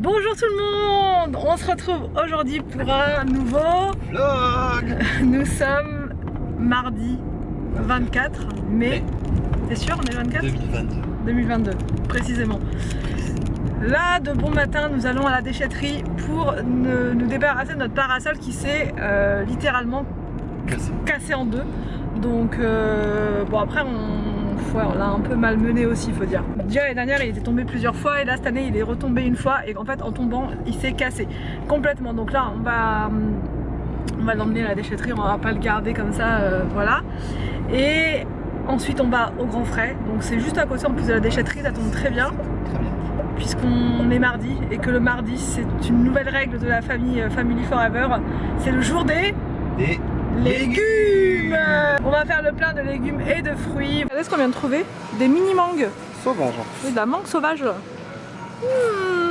Bonjour tout le monde, on se retrouve aujourd'hui pour un nouveau vlog. Nous sommes mardi 24 mai. T'es sûr, on est 24 2022, précisément. Là, de bon matin, nous allons à la déchetterie pour nous débarrasser de notre parasol qui s'est littéralement cassé en deux. Donc, bon, après, on l'a un peu malmené aussi, il faut dire. Déjà l'année dernière il était tombé plusieurs fois et là cette année il est retombé une fois et en fait en tombant il s'est cassé complètement. Donc là on va l'emmener à la déchetterie, on va pas le garder comme ça, voilà. Et ensuite on va au Grand Frais, donc c'est juste à côté en plus de la déchetterie, ça tombe très bien. Puisqu'on est mardi et que le mardi c'est une nouvelle règle de la famille Family Forever, c'est le jour des légumes. On va faire le plein de légumes et de fruits. Regardez ce qu'on vient de trouver, des mini mangues Sauvage. Oui, de la mangue sauvage.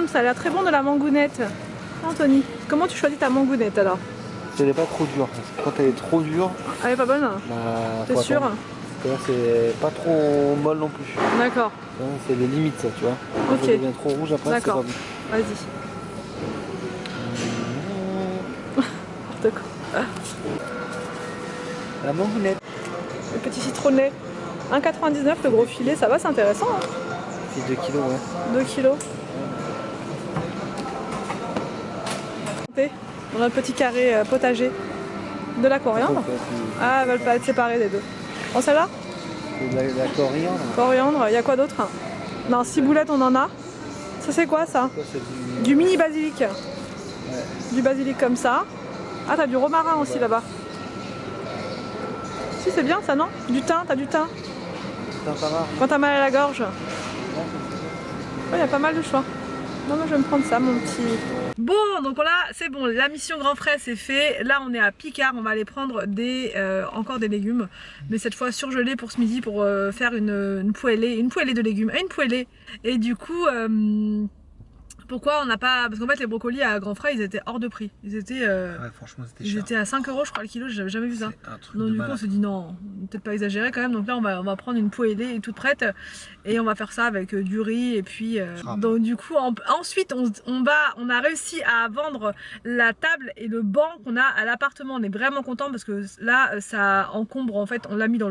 Ça a l'air très bon de la mangounette. Anthony, comment tu choisis ta mangounette alors? Elle n'est pas trop dure. Quand elle est trop dure, Elle est pas bonne? T'es sûr? C'est pas trop molle non plus. D'accord. C'est les limites ça, tu vois. Quand Ok. ça devient trop rouge après, c'est pas bon. Vas-y. N'importe quoi. La mangounette. Le petit citronnet. 1,99 le gros filet, ça va, c'est intéressant. Hein. C'est 2 kilos, ouais. 2 kilos. On a un petit carré potager. De la coriandre. Ah, elles veulent pas être séparées les deux. Prends celle-là? De la coriandre. Coriandre, il y a quoi d'autre? Non, ciboulette on en a. Ça c'est quoi ça? Du mini basilic. Ouais. Du basilic comme ça. Ah, t'as du romarin aussi là-bas. Si, c'est bien ça, non? Du thym, t'as du thym. Quand t'as mal à la gorge. Il y a pas mal de choix. Non, moi je vais me prendre ça, mon petit. Bon, donc là, c'est bon, la mission Grand Frais c'est fait. Là, on est à Picard, on va aller prendre encore des légumes. Mais cette fois surgelés pour ce midi pour faire une poêlée de légumes. Une poêlée. Et du coup, pourquoi on n'a pas... Parce qu'en fait, les brocolis à Grand Frais, ils étaient hors de prix. Ils étaient, ouais, franchement, c'était cher. Ils étaient à 5 € je crois le kilo, j'avais jamais vu ça. Donc du coup, on se dit non, peut-être pas exagéré quand même. Donc là, on va prendre une poêlée toute prête. Et on va faire ça avec du riz. Et puis, donc du coup, ensuite, on a réussi à vendre la table et le banc qu'on a à l'appartement. On est vraiment content parce que là, ça encombre, en fait, on l'a mis dans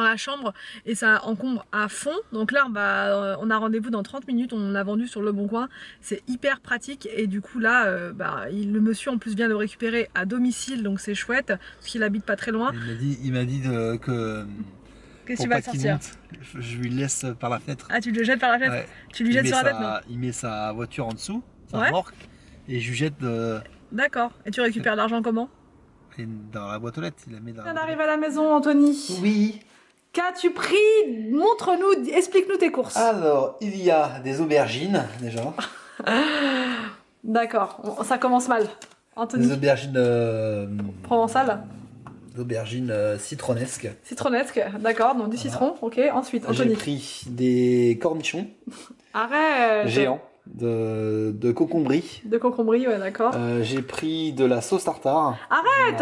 la chambre et ça encombre à fond. Donc là on a rendez-vous dans 30 minutes, on l'a vendu sur Le Bon Coin, c'est hyper pratique. Et du coup là le monsieur en plus vient le récupérer à domicile, donc c'est chouette parce qu'il habite pas très loin. Il m'a dit que qu'est-ce que tu vas sortir? Je lui laisse par la fenêtre. Ah, tu le jettes par la fenêtre? Ouais. Tu lui jettes sur la tête? Non, il met sa voiture en dessous, sa remorque, et je lui jette D'accord. Et tu récupères l'argent comment? Dans la boîte aux lettres, il la met dans. On arrive à la maison, Anthony. Oui. Qu'as-tu pris? Montre-nous, explique-nous tes courses. Alors, il y a des aubergines, déjà. D'accord, ça commence mal. Anthony. Des aubergines... Provençal. Des aubergines citronnesques. Citronnesques, d'accord, donc du citron, ok. Ensuite, Anthony. J'ai pris des cornichons. Arrête. Géants. De concombre. De concombre, ouais, d'accord. J'ai pris de la sauce tartare. Arrête.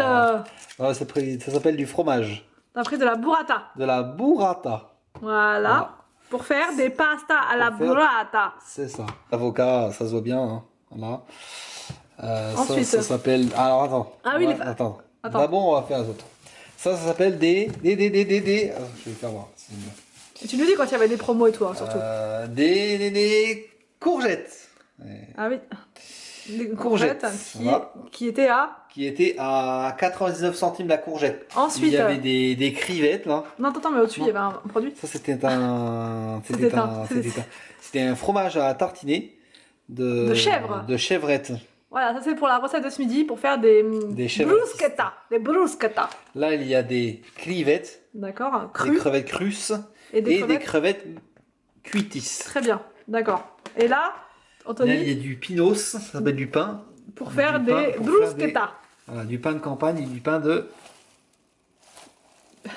Ça s'appelle du fromage. T'as pris de la burrata. De la burrata. Voilà. Pour faire des pastas à la burrata. C'est ça. L'avocat, ça se voit bien. Hein. Voilà. Ensuite. Ça s'appelle... Alors attends. Ah oui, attends. D'abord, on va faire les autres. Ça s'appelle des... Je vais faire voir. Et tu nous dis quand il y avait des promos et tout, hein, surtout. Des courgettes. Ah oui. Des courgettes qui étaient à 99 centimes la courgette. Ensuite, il y avait des crevettes là. Non, attends, mais au-dessus il y avait un produit. Ça c'était un fromage à tartiner de chèvre. De chevrette. Voilà, ça c'est pour la recette de ce midi pour faire des bruschetta. Des bruschetta. Là il y a des crevettes. D'accord, des crevettes crusses et des crevettes cuitis. Très bien, d'accord. Et là, Anthony, là, il y a du pinos, ça s'appelle du pain. Pour faire des bruschetta. Voilà, du pain de campagne et du pain de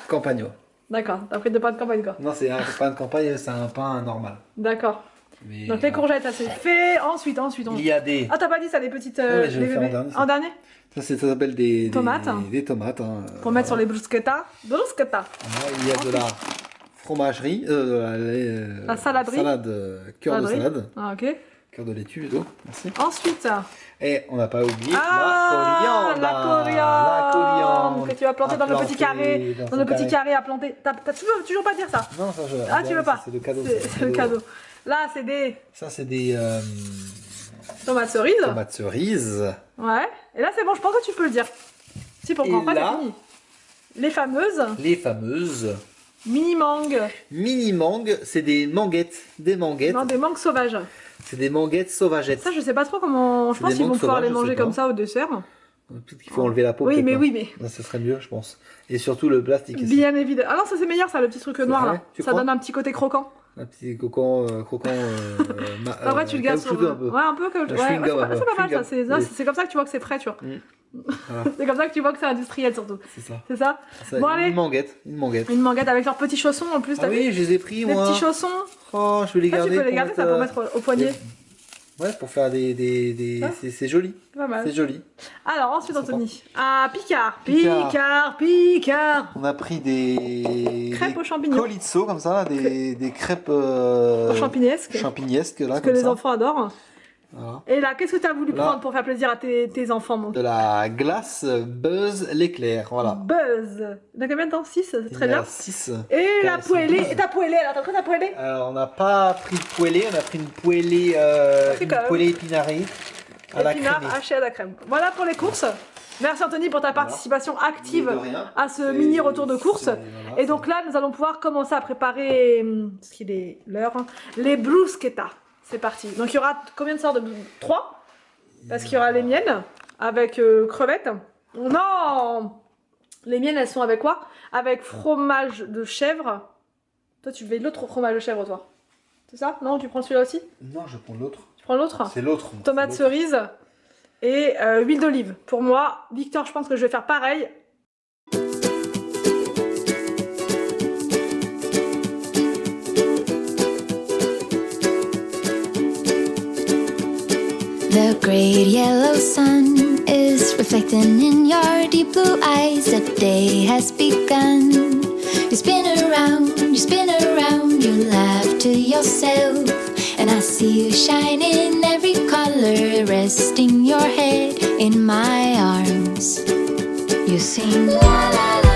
campagno. D'accord, t'as pris de pain de campagne quoi? Non, c'est un pain de campagne, c'est un pain normal. D'accord. Donc les courgettes, ça c'est fait. Ensuite. Il y a des... Ah, t'as pas dit ça, des petites... Ouais, je vais faire en dernier. Ça s'appelle des tomates. Des tomates. Hein, pour mettre sur les bruschetta. Bruschetta. Il y a de la fromagerie, la saladerie. Cœur de salade. Ah, ok. Cœur de laitue plutôt, merci. Ensuite, et on n'a pas oublié la coriandre que tu vas planter dans le petit carré, dans le petit carré à planter. T'as toujours pas dire ça? Non, ça je. Ah, tu veux pas? C'est le cadeau. C'est le cadeau. Là, c'est des. Ça, c'est des tomates cerises. tomates cerises. Ouais. Et là, c'est bon, je pense que tu peux le dire. Si, pour qu'on fasse, c'est fini. Les fameuses. Mini mangues. Mini mangues, c'est des manguettes. Des manguettes. Non, des mangues sauvages. C'est des manguettes sauvagettes. Ça, je sais pas trop comment. Je pense qu'ils vont pouvoir les manger comme ça au dessert. Peut-être qu'il faut enlever la peau. Oui, mais oui, mais. Ça serait mieux, je pense. Et surtout le plastique. Bien évidemment. Ah non, ça c'est meilleur, ça, le petit truc noir là. Ça donne un petit côté croquant. Un petit cocon. En vrai, tu le gardes sur. Un peu. Ouais, un peu comme. Ouais, c'est pas mal ça. C'est comme ça que tu vois que c'est frais, tu vois. Voilà. C'est comme ça que tu vois que c'est industriel surtout. C'est ça. C'est ça. Bon, allez. Une manguette. Une manguette avec leurs petits chaussons en plus. Ah oui, je les ai pris moi. Les petits chaussons. Oh, je vais les garder. Tu peux les garder, ça pour mettre au poignet. Ouais, pour faire des... C'est joli. Pas mal. C'est joli. Alors ensuite, Anthony. Ah, Picard. On a pris des crêpes aux champignons. Colizo comme ça, là, des crêpes champignесques. Champignесques là. Parce que les enfants adorent. Voilà. Et là, qu'est-ce que tu as voulu prendre pour faire plaisir à tes enfants, mon? De la glace Buzz l'éclair, voilà. Buzz. Il y a combien de temps? 6, c'est très bien. 6. Et la poêlée. Et ta poêlée, alors t'as pris ta poêlée? On n'a pas pris de poêlée, on a pris une poêlée épinarée à la crème. Hachée à la crème. Voilà pour les courses. Merci Anthony pour ta participation active à ce mini retour de course. Voilà, et donc là, nous allons pouvoir commencer à préparer, ce qu'il est l'heure, les bruschetta. C'est parti. Donc il y aura combien de sortes de 3? Parce qu'il y aura les miennes avec crevettes. Non, les miennes elles sont avec quoi? Avec fromage de chèvre. Toi tu veux l'autre fromage de chèvre toi? C'est ça? Non, tu prends celui-là aussi? Non, je prends l'autre. Tu prends l'autre? C'est l'autre. Tomate cerise et huile d'olive. Pour moi, Victor, je pense que je vais faire pareil. The great yellow sun is reflecting in your deep blue eyes. The day has begun. You spin around, you laugh to yourself. And I see you shine in every color, resting your head in my arms. You sing la la la.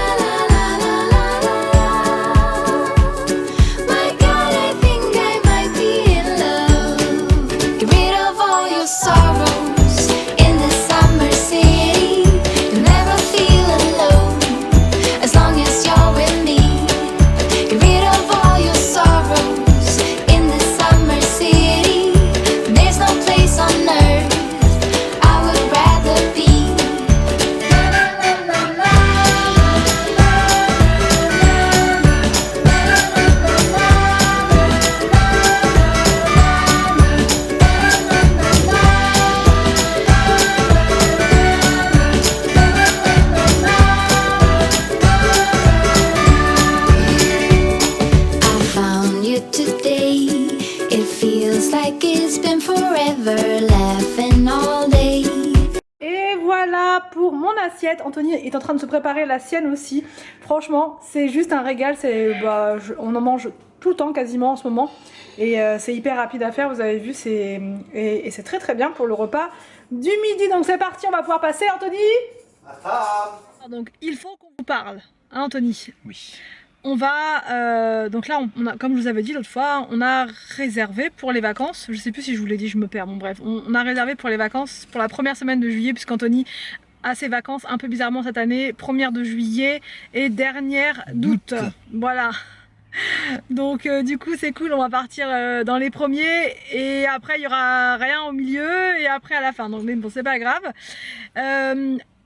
Sorrows in the summer city. You'll never feel alone as long as you're with me. Get rid of all your sorrows in the summer city. There's no place on earth I would rather be. Et voilà pour mon assiette. Anthony est en train de se préparer la sienne aussi. Franchement, c'est juste un régal. On en mange tout le temps quasiment en ce moment. Et c'est hyper rapide à faire, vous avez vu. Et c'est très très bien pour le repas du midi. Donc c'est parti, on va pouvoir passer, Anthony. À table. Donc il faut qu'on vous parle, hein, Anthony? Oui. On va, donc là, comme je vous avais dit l'autre fois, on a réservé pour les vacances, je sais plus si je vous l'ai dit, je me perds, bon bref, on a réservé pour les vacances pour la première semaine de juillet, puisqu'Anthony a ses vacances un peu bizarrement cette année, première de juillet et dernière d'août, voilà. Donc du coup c'est cool, on va partir dans les premiers et après il y aura rien au milieu et après à la fin, donc mais bon c'est pas grave.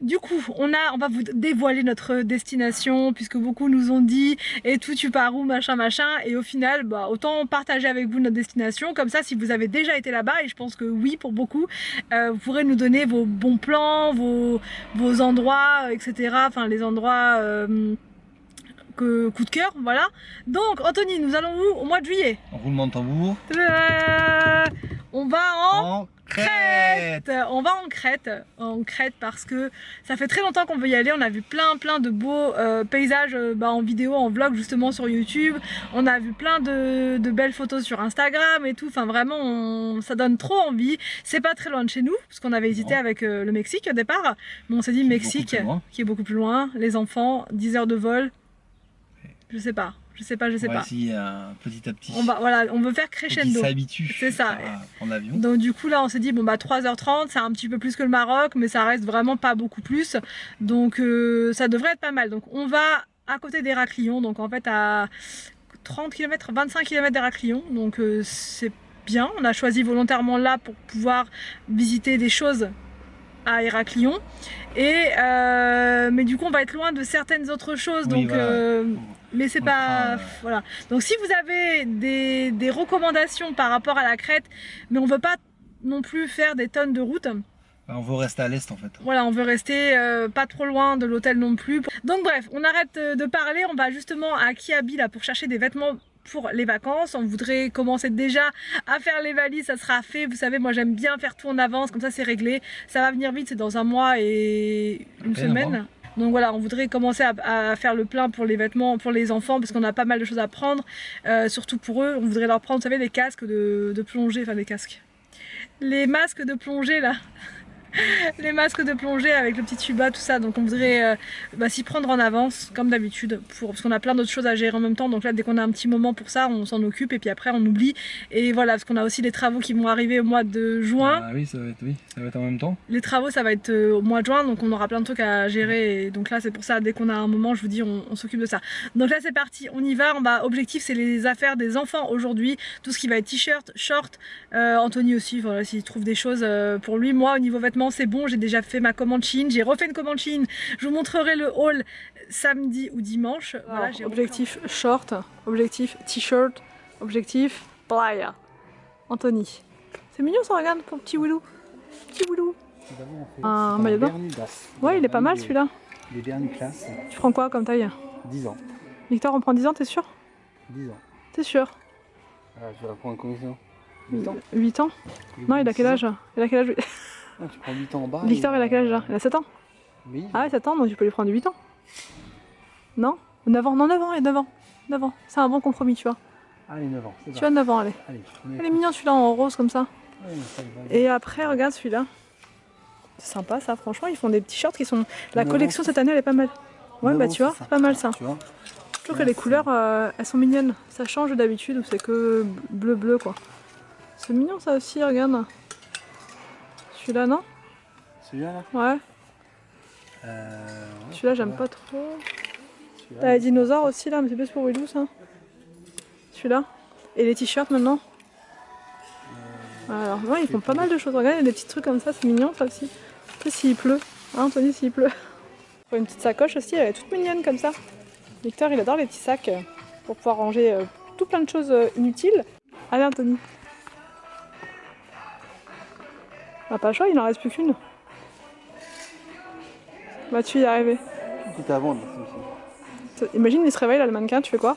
Du coup, on va vous dévoiler notre destination puisque beaucoup nous ont dit et tout, tu pars où, machin, et au final, bah, autant partager avec vous notre destination. Comme ça, si vous avez déjà été là-bas, et je pense que oui, pour beaucoup, vous pourrez nous donner vos bons plans, vos endroits, etc. Enfin, les endroits coup de cœur, voilà. Donc, Anthony, nous allons où au mois de juillet? Roulement de tambour. On va en Crète. On va en Crète parce que ça fait très longtemps qu'on veut y aller. On a vu plein de beaux paysages en vidéo, en vlog justement sur YouTube. On a vu plein de belles photos sur Instagram et tout. Enfin vraiment, ça donne trop envie. C'est pas très loin de chez nous parce qu'on avait hésité avec le Mexique au départ. Mais on s'est dit Mexique qui est beaucoup plus loin. Les enfants, 10 heures de vol. Je sais pas. On va essayer petit à petit. On veut faire crescendo. On s'habitue. C'est ça. À prendre l'avion. Donc du coup là on s'est dit bon 3h30 c'est un petit peu plus que le Maroc mais ça reste vraiment pas beaucoup plus. Donc ça devrait être pas mal. Donc on va à côté d'Héraklion, donc en fait à 30 km, 25 km d'Héraklion. Donc c'est bien. On a choisi volontairement là pour pouvoir visiter des choses à Héraklion. Et mais du coup on va être loin de certaines autres choses. Oui, donc mais c'est pas voilà. Donc si vous avez des recommandations par rapport à la Crète, mais on veut pas non plus faire des tonnes de route. On veut rester à l'est en fait. Voilà, on veut rester pas trop loin de l'hôtel non plus. Donc bref, on arrête de parler, on va justement à Kiabi là pour chercher des vêtements pour les vacances. On voudrait commencer déjà à faire les valises, ça sera fait. Vous savez, moi j'aime bien faire tout en avance, comme ça c'est réglé. Ça va venir vite, c'est dans un mois et une semaine. Donc voilà, on voudrait commencer à faire le plein pour les vêtements, pour les enfants, parce qu'on a pas mal de choses à prendre, surtout pour eux. On voudrait leur prendre, vous savez, les casques de plongée, enfin les casques. Les masques de plongée là. Les masques de plongée avec le petit tuba, tout ça. Donc on voudrait s'y prendre en avance comme d'habitude parce qu'on a plein d'autres choses à gérer en même temps. Donc là dès qu'on a un petit moment pour ça on s'en occupe et puis après on oublie. Et voilà, parce qu'on a aussi les travaux qui vont arriver au mois de juin. Ah oui, ça va être en même temps. Les travaux ça va être au mois de juin, donc on aura plein de trucs à gérer. Et donc là c'est pour ça, dès qu'on a un moment je vous dis on s'occupe de ça. Donc là c'est parti, on y va. Objectif c'est les affaires des enfants aujourd'hui. Tout ce qui va être t-shirt, short. Anthony aussi, voilà, s'il trouve des choses pour lui. Moi au niveau vêtements c'est bon, j'ai déjà fait ma commande Chine, j'ai refait une commande Chine, je vous montrerai le haul samedi ou dimanche. Voilà, objectif short, objectif t-shirt, objectif playa. Anthony. C'est mignon ça, regarde pour petit Willou. Petit Willou. Un maillot de bain. Ouais, il est pas mal celui-là. Les dernières classes. Tu prends quoi comme taille? 10 ans. Victor, on prend 10 ans, t'es sûr? 10 ans. T'es sûr? Ah, tu vas prendre combien? 8 ans. 8 ans? Non, il a quel âge? Il a quel âge? Ah, tu prends 8 ans en bas. Victor, il a quel âge là? Il a 7 ans? Oui. Ah ouais, 7 ans, donc tu peux lui prendre 8 ans. Non? 9 ans? Non, 9 ans, il a 9 ans. 9 ans. C'est un bon compromis, tu vois. Allez, 9 ans. Tu as 9 ans, allez. Il est mignon celui-là en rose comme ça. Ouais, et après, regarde celui-là. C'est sympa ça, franchement, ils font des petits shorts qui sont... La collection cette année, elle est pas mal. Ouais, bah tu vois, c'est pas mal ça. Tu vois, je trouve que les couleurs, elles sont mignonnes. Ça change d'habitude où c'est que bleu quoi. C'est mignon ça aussi, regarde. Celui-là, non? Celui-là là? Ouais. Celui-là, j'aime pas trop. T'as les dinosaures aussi là, mais c'est plus pour Willou ça. Celui-là. Et les t-shirts maintenant. Alors, ouais, ils font pas mal de choses. Regarde, il y a des petits trucs comme ça, c'est mignon ça aussi. Tu sais s'il pleut. Hein, Anthony, s'il pleut. Une petite sacoche aussi, elle est toute mignonne comme ça. Victor, il adore les petits sacs pour pouvoir ranger tout plein de choses inutiles. Allez, Anthony. Ah, pas chaud, il n'en reste plus qu'une. Vas-tu y arriver? Tout à vendre. Imagine, il se réveille là, le mannequin, tu fais quoi?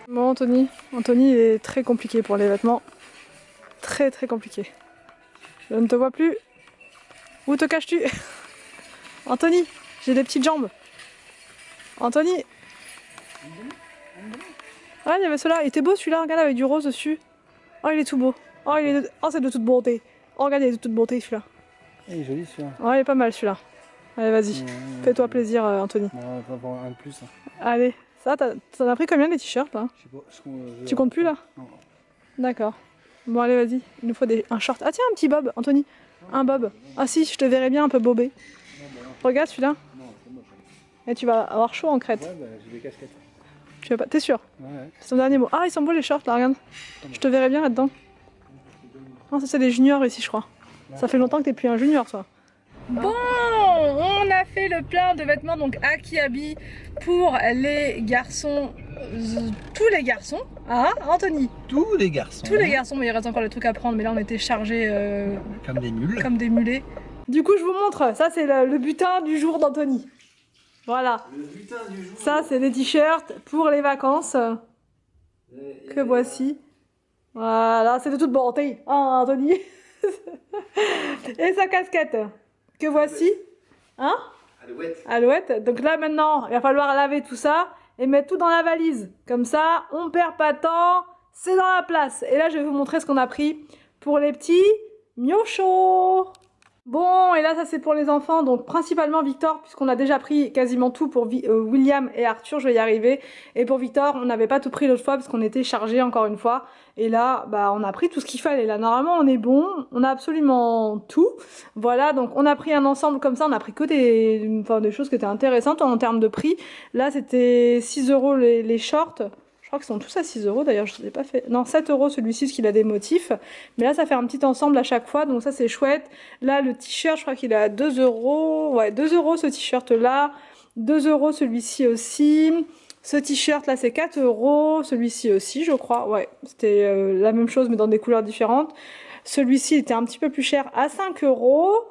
Bon, Anthony. Anthony est très compliqué pour les vêtements. Très compliqué. Je ne te vois plus. Où te caches-tu? Anthony, j'ai des petites jambes. Anthony. Ouais, il y avait celui-là. Il était beau celui-là, regarde, avec du rose dessus. Oh, il est tout beau. Oh, c'est de toute beauté. Oh, regarde, il est de toute beauté celui-là. Il est joli celui-là. Ouais, il est pas mal celui-là. Allez, vas-y. Fais-toi plaisir, Anthony. On va avoir un de plus. Hein. Allez, ça, t'en as pris combien des t-shirts là? Je sais pas. Tu comptes plus là? Non. D'accord. Bon, allez, vas-y. Il nous faut un short. Ah, tiens, un petit bob, Anthony. Un bob. Ah, si, je te verrais bien un peu bobé. Regarde celui-là. Et tu vas avoir chaud en Crète. Ouais, bah, j'ai des casquettes. Tu vas pas... T'es sûr? Ouais. C'est ton dernier mot. Ah, ils sont beaux les shorts là, regarde. Je te verrais bien là-dedans. Non, ça c'est des juniors ici, je crois. Ça fait longtemps que t'es plus un junior, toi. Bon, on a fait le plein de vêtements donc à Kiabi pour les garçons, tous les garçons, hein Anthony? Tous les garçons. Tous les garçons, mais il reste encore des trucs à prendre, mais là on était chargés comme des mules. Comme des mulets. Du coup je vous montre, ça c'est le butin du jour d'Anthony. Voilà. Le butin du jour. Ça c'est des t-shirts pour les vacances que voici. Voilà, c'est de toute beauté, hein Anthony? Et sa casquette, que voici. Hein? Alouette. Alouette. Donc là maintenant, il va falloir laver tout ça et mettre tout dans la valise. Comme ça, on perd pas de temps, c'est dans la place. Et là, je vais vous montrer ce qu'on a pris pour les petits miochos. Bon, et là, ça c'est pour les enfants, donc principalement Victor, puisqu'on a déjà pris quasiment tout pour William et Arthur, je vais y arriver. Et pour Victor, on n'avait pas tout pris l'autre fois, parce qu'on était chargé encore une fois. Et là, bah, on a pris tout ce qu'il fallait. Là, normalement, on est bon, on a absolument tout. Voilà, donc on a pris un ensemble comme ça, on a pris que des choses qui étaient intéressantes en termes de prix. Là, c'était 6 € les shorts. Je crois qu'ils sont tous à 6 € d'ailleurs, je ne les ai pas fait. Non, 7 € celui-ci parce qu'il a des motifs. Mais là, ça fait un petit ensemble à chaque fois, donc ça c'est chouette. Là, le t-shirt, je crois qu'il est à 2 €. Ouais, 2 € ce t-shirt là. 2 € celui-ci aussi. Ce t-shirt là, c'est 4 €. Celui-ci aussi, je crois. Ouais, c'était la même chose mais dans des couleurs différentes. Celui-ci était un petit peu plus cher à 5 €.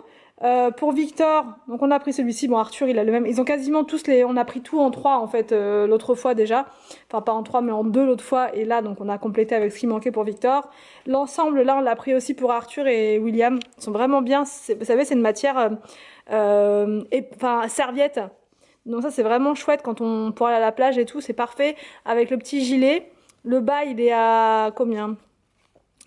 Pour Victor, donc on a pris celui-ci, bon Arthur il a le même, ils ont quasiment tous on a pris tout en 3 en fait l'autre fois déjà, enfin pas en 3 mais en 2 l'autre fois, et là donc on a complété avec ce qui manquait pour Victor. L'ensemble là on l'a pris aussi pour Arthur et William, ils sont vraiment bien, vous savez c'est une matière, serviette, donc ça c'est vraiment chouette quand on pour aller à la plage et tout, c'est parfait, avec le petit gilet, le bas il est à combien?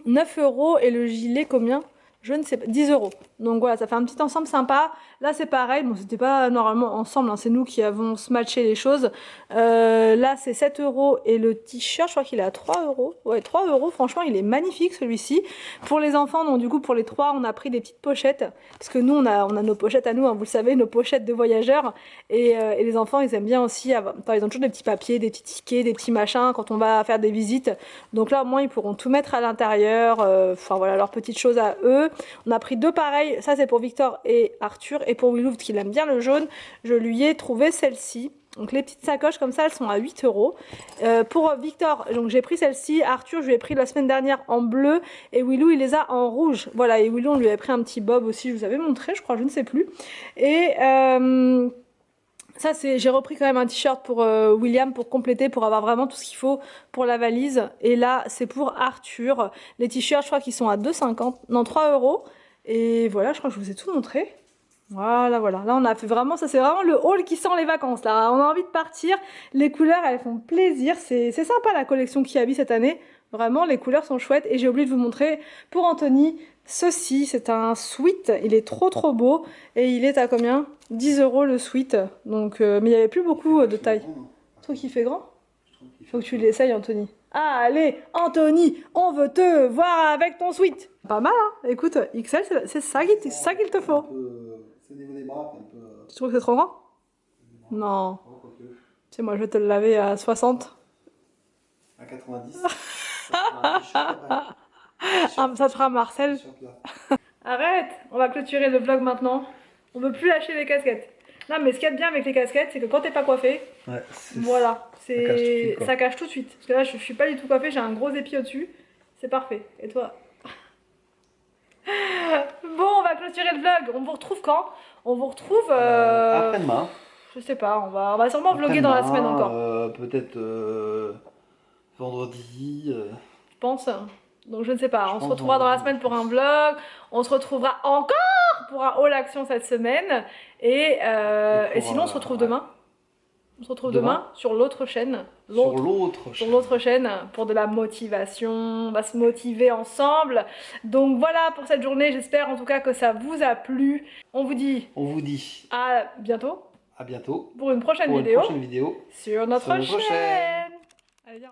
9 € et le gilet combien? Je ne sais pas, 10 €. Donc voilà, ça fait un petit ensemble sympa. Là, c'est pareil. Bon, c'était pas normalement ensemble, hein, c'est nous qui avons matché les choses. Là, c'est 7 € et le t-shirt, je crois qu'il est à 3 €. Ouais, 3 €. Franchement, il est magnifique celui-ci. Pour les enfants, donc du coup, pour les 3, on a pris des petites pochettes. Parce que nous, on a nos pochettes à nous, hein, vous le savez, nos pochettes de voyageurs. Et les enfants, ils aiment bien aussi avoir. Enfin, ils ont toujours des petits papiers, des petits tickets, des petits machins quand on va faire des visites. Donc là, au moins, ils pourront tout mettre à l'intérieur. Enfin, voilà, leurs petites choses à eux. On a pris 2 pareils, ça c'est pour Victor et Arthur, et pour Willow qui aime bien le jaune, je lui ai trouvé celle-ci. Donc les petites sacoches comme ça, elles sont à 8 €. Pour Victor, donc j'ai pris celle-ci, Arthur je lui ai pris la semaine dernière en bleu, et Willow il les a en rouge. Voilà, et Willow on lui avait pris un petit bob aussi, je vous avais montré je crois, je ne sais plus. Et ça c'est, j'ai repris quand même un t-shirt pour William pour compléter, pour avoir vraiment tout ce qu'il faut pour la valise. Et là c'est pour Arthur. Les t-shirts je crois qu'ils sont à 2,50, non 3 €. Et voilà, je crois que je vous ai tout montré. Voilà, voilà. Là on a fait vraiment, ça c'est vraiment le haul qui sent les vacances là. On a envie de partir. Les couleurs elles font plaisir. C'est sympa la collection qui habille cette année. Vraiment les couleurs sont chouettes. Et j'ai oublié de vous montrer pour Anthony. Ceci, c'est un sweat, il est trop beau et il est à combien? 10 € le sweat, donc, mais il n'y avait plus beaucoup de taille. Tu trouves qu'il fait grand? Il faut que tu l'essayes Anthony. Allez Anthony, on veut te voir avec ton sweat. Pas mal hein, écoute, XL c'est ça qu'il te faut. C'est au niveau des bras un peu... Tu trouves que c'est trop grand? Non. Tu sais moi je vais te le laver à 60. À 90. Ah, ça te fera Marcel. Arrête, on va clôturer le vlog maintenant. On veut plus lâcher les casquettes. Non mais ce qu'il y a de bien avec les casquettes, c'est que quand t'es pas coiffé, ouais, voilà, ça cache tout de suite. Parce que là je suis pas du tout coiffée, j'ai un gros épi au-dessus. C'est parfait. Et toi? Bon, on va clôturer le vlog. On vous retrouve quand? On vous retrouve après-demain. Je sais pas, on va sûrement vlogger dans la semaine encore. Peut-être vendredi. Je pense. Donc je ne sais pas, on se retrouvera dans la semaine pour un vlog, on se retrouvera encore pour un haul action cette semaine, et sinon on se retrouve demain. On se retrouve demain sur l'autre chaîne. Sur l'autre chaîne pour de la motivation, on va se motiver ensemble. Donc voilà pour cette journée, j'espère en tout cas que ça vous a plu. On vous dit à bientôt. À bientôt. Pour une prochaine vidéo. Sur Notre chaîne. Allez, viens.